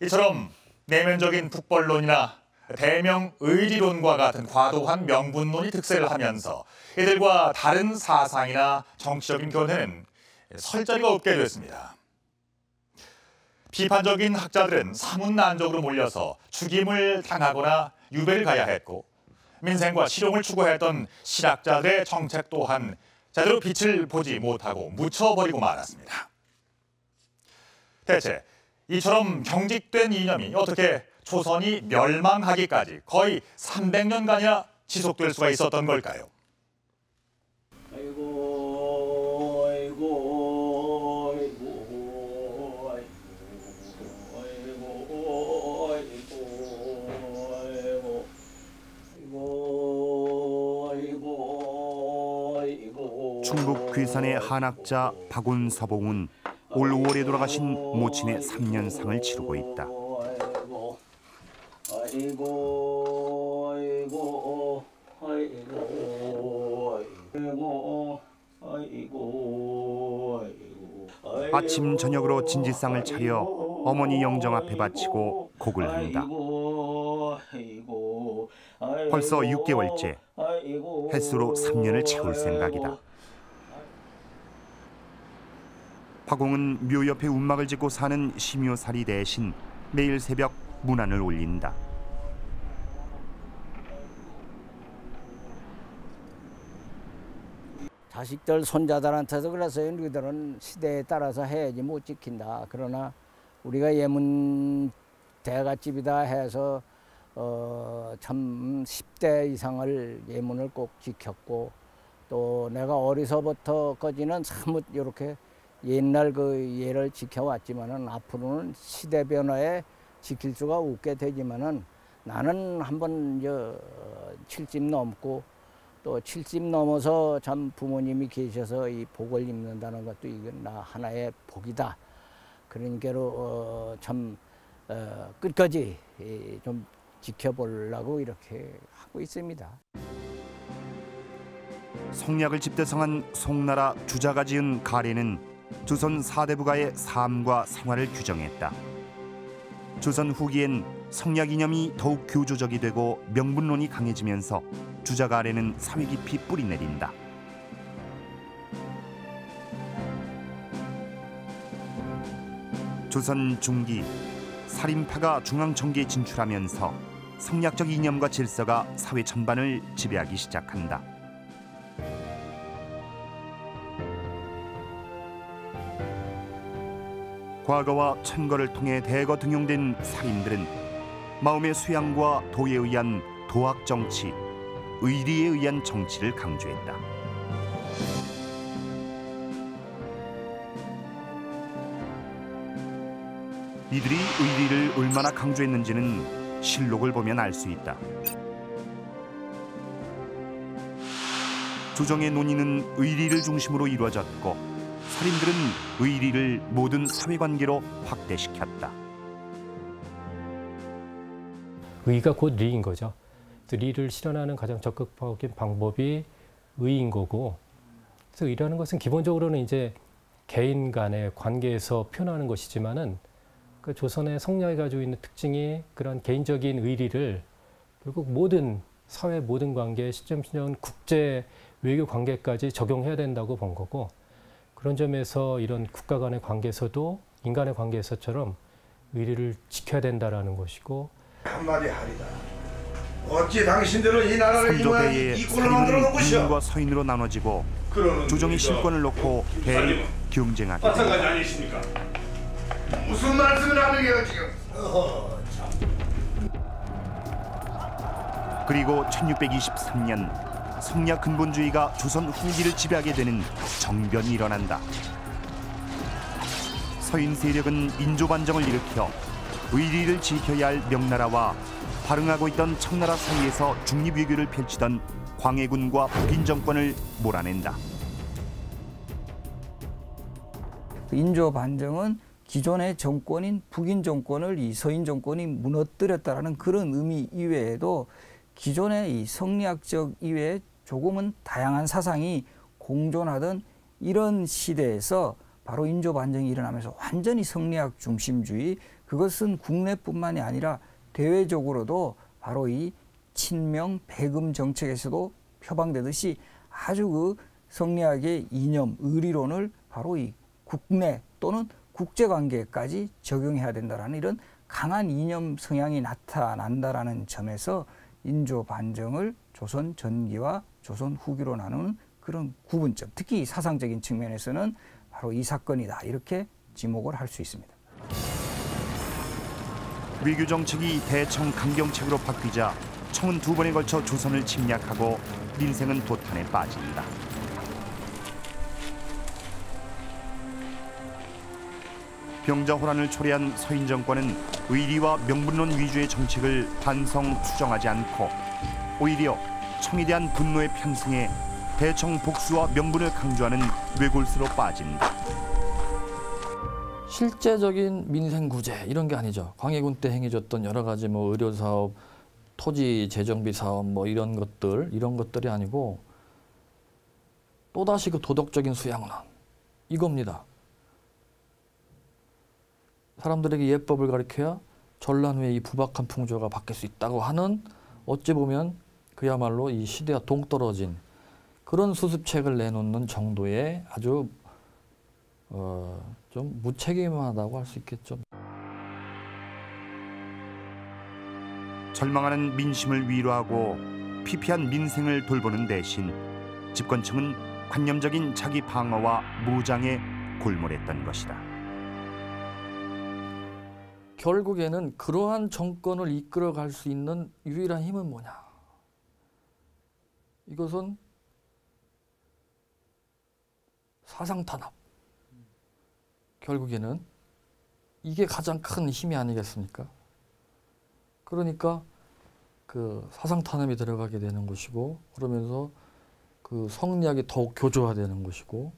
이처럼 내면적인 북벌론이나 대명 의리론과 같은 과도한 명분론이 득세를 하면서 이들과 다른 사상이나 정치적인 견해는 설 자리가 없게 됐습니다. 비판적인 학자들은 사문난적으로 몰려서 죽임을 당하거나 유배를 가야 했고 민생과 실용을 추구했던 실학자들의 정책 또한 제대로 빛을 보지 못하고 묻혀버리고 말았습니다. 대체 이처럼 경직된 이념이 어떻게 조선이 멸망하기까지 거의 300년간이나 지속될 수가 있었던 걸까요? 충북 괴산의 한학자 박운서봉은 올 5월에 돌아가신 모친의 3년상을 치르고 있다. 아침 저녁으로 진지상을 차려 어머니 영정 앞에 바치고 곡을 한다. 벌써 6개월째, 횟수로 3년을 채울 생각이다. 화공은 묘 옆에 움막을 짓고 사는 심요살이 대신 매일 새벽 문안을 올린다. 자식들, 손자들한테도 그래서 너희들은 시대에 따라서 해야지 못 지킨다. 그러나 우리가 예문 대갓집이다 해서 참 10대 이상을 예문을 꼭 지켰고 또 내가 어려서부터까지는 참 이렇게 옛날 그 예를 지켜왔지만은 앞으로는 시대 변화에 지킬 수가 없게 되지만은 나는 한번 70 넘고 또 70 넘어서 참 부모님이 계셔서 이 복을 입는다는 것도 이건 나 하나의 복이다. 그러니까로 참 끝까지 좀 지켜보려고 이렇게 하고 있습니다. 성략을 집대성한 송나라 주자가 지은 가례는 조선 사대부가의 삶과 생활을 규정했다. 조선 후기엔 성략 이념이 더욱 교조적이 되고 명분론이 강해지면서 주자 가례는 사회 깊이 뿌리내린다. 조선 중기 살인파가 중앙정계에 진출하면서 성략적 이념과 질서가 사회 전반을 지배하기 시작한다. 과거와 천거를 통해 대거 등용된 살인들은 마음의 수양과 도에 의한 도학 정치, 의리에 의한 정치를 강조했다. 이들이 의리를 얼마나 강조했는지는 실록을 보면 알 수 있다. 조정의 논의는 의리를 중심으로 이루어졌고 살인들은 의리를 모든 사회관계로 확대시켰다. 의가 곧 리인 거죠. 리를 실현하는 가장 적극적인 방법이 의인 거고, 그래서 의라는 것은 기본적으로는 이제 개인 간의 관계에서 표현하는 것이지만은 그 조선의 성략이 가지고 있는 특징이 그런 개인적인 의리를 결국 모든 사회 모든 관계, 심지어는 국제 외교 관계까지 적용해야 된다고 본 거고, 그런 점에서 이런 국가 간의 관계에서도 인간의 관계에서처럼 의리를 지켜야 된다라는 것이고. 한마디 하리다. 어찌 당신들은 이 나라를 이용한 이 꼴로 만들어 놓은 것이야. 인과 서인으로 나눠지고 조정의 실권을 놓고 대립 경쟁하게 된다. 마찬가지 아니십니까? 무슨 말씀을 하는 게요 지금? 그리고 1623년 성략 근본주의가 조선 후기를 지배하게 되는 정변이 일어난다. 서인 세력은 인조반정을 일으켜 의리를 지켜야 할 명나라와 발응하고 있던 청나라 사이에서 중립외교를 펼치던 광해군과 북인 정권을 몰아낸다. 인조반정은 기존의 정권인 북인 정권을 이 서인 정권이 무너뜨렸다라는 그런 의미 이외에도 기존의 이 성리학적 이외에 조금은 다양한 사상이 공존하던 이런 시대에서 바로 인조반정이 일어나면서 완전히 성리학 중심주의, 그것은 국내뿐만이 아니라 대외적으로도 바로 이 친명 배금 정책에서도 표방되듯이 아주 그 성리학의 이념, 의리론을 바로 이 국내 또는 국제관계까지 적용해야 된다라는 이런 강한 이념 성향이 나타난다라는 점에서 인조반정을 조선 전기와 조선 후기로 나누는 그런 구분점, 특히 사상적인 측면에서는 바로 이 사건이다, 이렇게 지목을 할 수 있습니다. 외교 정책이 대청 강경책으로 바뀌자 청은 두 번에 걸쳐 조선을 침략하고 민생은 도탄에 빠진다. 병자호란을 초래한 서인 정권은 의리와 명분론 위주의 정책을 반성 수정하지 않고 오히려 청에 대한 분노의 편승에 대청 복수와 명분을 강조하는 외골수로 빠진다. 실제적인 민생 구제 이런 게 아니죠. 광해군 때 행해졌던 여러 가지 뭐 의료 사업, 토지 재정비 사업 뭐 이런 것들이 아니고 또다시 그 도덕적인 수양론 이겁니다. 사람들에게 예법을 가르쳐야 전란 후에 이 부박한 풍조가 바뀔 수 있다고 하는, 어찌 보면 그야말로 이 시대와 동떨어진 그런 수습책을 내놓는 정도의 아주 좀 무책임하다고 할 수 있겠죠. 절망하는 민심을 위로하고 피폐한 민생을 돌보는 대신 집권층은 관념적인 자기 방어와 무장에 골몰했던 것이다. 결국에는 그러한 정권을 이끌어갈 수 있는 유일한 힘은 뭐냐? 이것은 사상탄압. 결국에는 이게 가장 큰 힘이 아니겠습니까? 그러니까 그 사상탄압이 들어가게 되는 것이고, 그러면서 그 성리학이 더욱 교조화되는 것이고,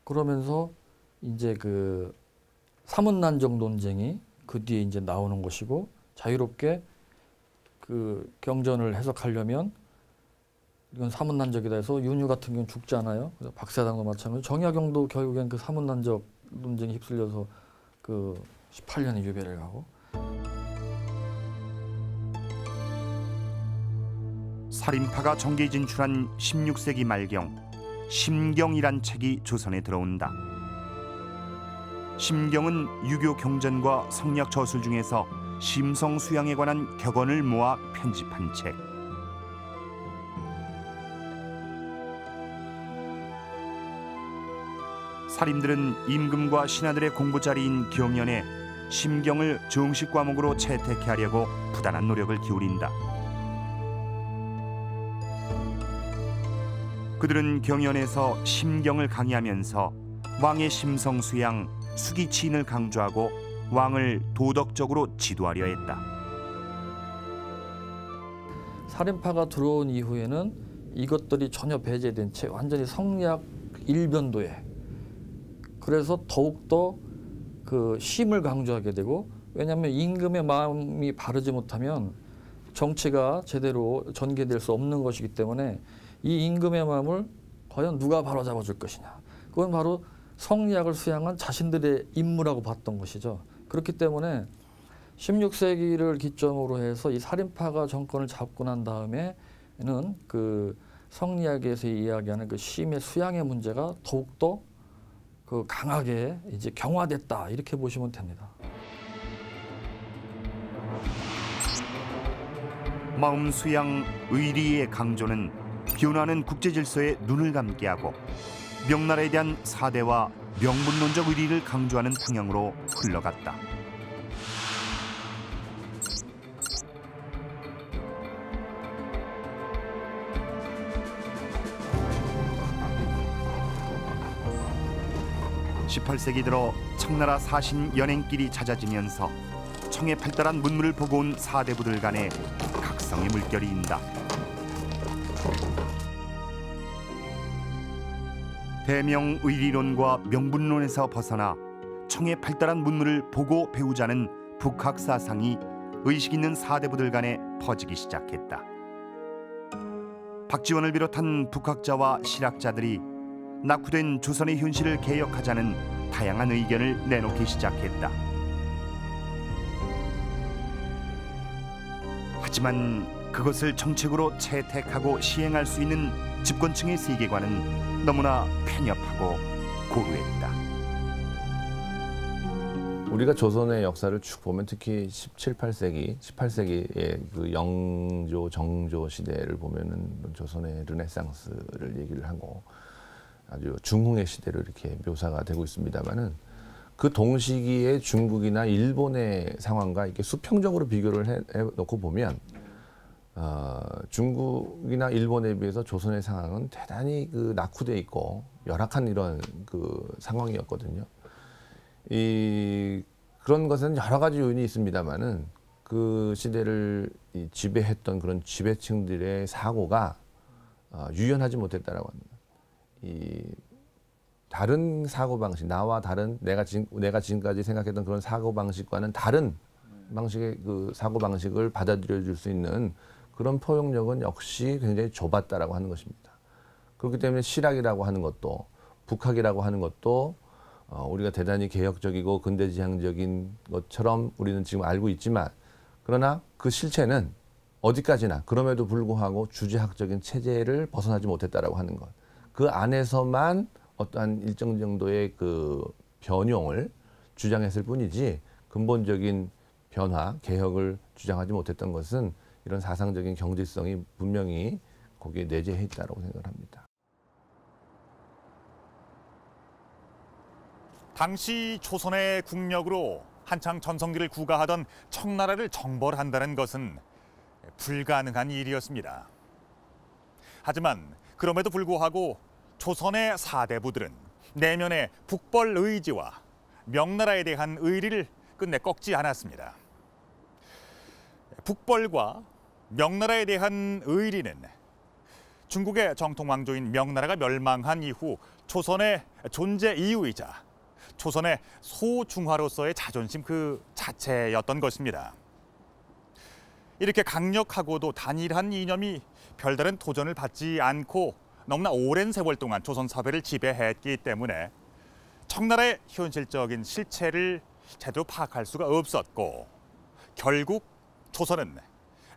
그러면서 이제 그 사문난적 논쟁이 그 뒤에 이제 나오는 것이고, 자유롭게 그 경전을 해석하려면 이건 사문난적이다 해서 윤유 같은 경우는 죽지 않아요. 그래서 박사당도 마찬가지로 정약용도 결국엔 그 사문난적 논쟁에 휩쓸려서 그 18년의 유배를 가고. 살인파가 정계에 진출한 16세기 말경, 심경이란 책이 조선에 들어온다. 심경은 유교 경전과 성리학 저술 중에서 심성수양에 관한 격언을 모아 편집한 책. 사림들은 임금과 신하들의 공부자리인 경연에 심경을 정식 과목으로 채택해 하려고 부단한 노력을 기울인다. 그들은 경연에서 심경을 강의하면서 왕의 심성수양, 수기치인을 강조하고 왕을 도덕적으로 지도하려 했다. 살인파가 들어온 이후에는 이것들이 전혀 배제된 채 완전히 성리학 일변도에, 그래서 더욱더 그 심을 강조하게 되고, 왜냐하면 임금의 마음이 바르지 못하면 정치가 제대로 전개될 수 없는 것이기 때문에 이 임금의 마음을 과연 누가 바로잡아 줄 것이냐. 그건 바로 성리학을 수양한 자신들의 임무라고 봤던 것이죠. 그렇기 때문에 16세기를 기점으로 해서 이 살인파가 정권을 잡고 난 다음에는 그 성리학에서 이야기하는 그 심의 수양의 문제가 더욱더 그 강하게 이제 경화됐다, 이렇게 보시면 됩니다. 마음 수양 의리의 강조는 변화하는 국제 질서에 눈을 감게 하고 명나라에 대한 사대와 명분론적 의리를 강조하는 방향으로 흘러갔다. (18세기) 들어 청나라 사신 연행길이 잦아지면서 청에 발달한 문물을 보고 온 사대부들 간의 각성의 물결이 인다. 대명 의리론과 명분론에서 벗어나 청의 발달한 문물을 보고 배우자는 북학 사상이 의식 있는 사대부들 간에 퍼지기 시작했다. 박지원을 비롯한 북학자와 실학자들이 낙후된 조선의 현실을 개혁하자는 다양한 의견을 내놓기 시작했다. 하지만 그것을 정책으로 채택하고 시행할 수 있는 집권층의 세계관은 너무나 편협하고 고루했다. 우리가 조선의 역사를 쭉 보면 특히 17, 18세기의 그 영조, 정조 시대를 보면은 조선의 르네상스를 얘기를 하고 아주 중흥의 시대로 이렇게 묘사가 되고 있습니다만은 그 동시기에 중국이나 일본의 상황과 이렇게 수평적으로 비교를 해 놓고 보면 중국이나 일본에 비해서 조선의 상황은 대단히 그 낙후돼 있고 열악한 이런 그 상황이었거든요. 그런 것은 여러 가지 요인이 있습니다만은 그 시대를 지배했던 그런 지배층들의 사고가 유연하지 못했다라고 합니다. 다른 사고 방식, 나와 다른 내가 지금까지 생각했던 그런 사고 방식과는 다른 방식의 그 사고 방식을 받아들여 줄 수 있는 그런 포용력은 역시 굉장히 좁았다라고 하는 것입니다. 그렇기 때문에 실학이라고 하는 것도 북학이라고 하는 것도 우리가 대단히 개혁적이고 근대지향적인 것처럼 우리는 지금 알고 있지만, 그러나 그 실체는 어디까지나 그럼에도 불구하고 주제학적인 체제를 벗어나지 못했다라고 하는 것. 그 안에서만 어떠한 일정 정도의 그 변용을 주장했을 뿐이지 근본적인 변화, 개혁을 주장하지 못했던 것은 이런 사상적인 경직성이 분명히 거기에 내재해 있다고 생각합니다. 당시 조선의 국력으로 한창 전성기를 구가하던 청나라를 정벌한다는 것은 불가능한 일이었습니다. 하지만 그럼에도 불구하고 조선의 사대부들은 내면의 북벌 의지와 명나라에 대한 의리를 끝내 꺾지 않았습니다. 북벌과 명나라에 대한 의리는 중국의 정통 왕조인 명나라가 멸망한 이후 조선의 존재 이유이자 조선의 소중화로서의 자존심 그 자체였던 것입니다. 이렇게 강력하고도 단일한 이념이 별다른 도전을 받지 않고 너무나 오랜 세월 동안 조선 사회를 지배했기 때문에 청나라의 현실적인 실체를 제대로 파악할 수가 없었고 결국 조선은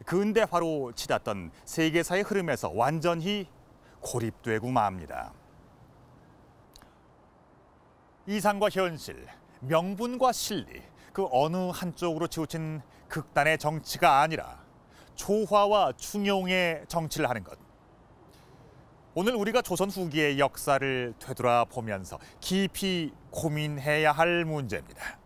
근대화로 치닫던 세계사의 흐름에서 완전히 고립되고 맙니다. 이상과 현실, 명분과 실리, 그 어느 한쪽으로 치우친 극단의 정치가 아니라 조화와 중용의 정치를 하는 것. 오늘 우리가 조선 후기의 역사를 되돌아보면서 깊이 고민해야 할 문제입니다.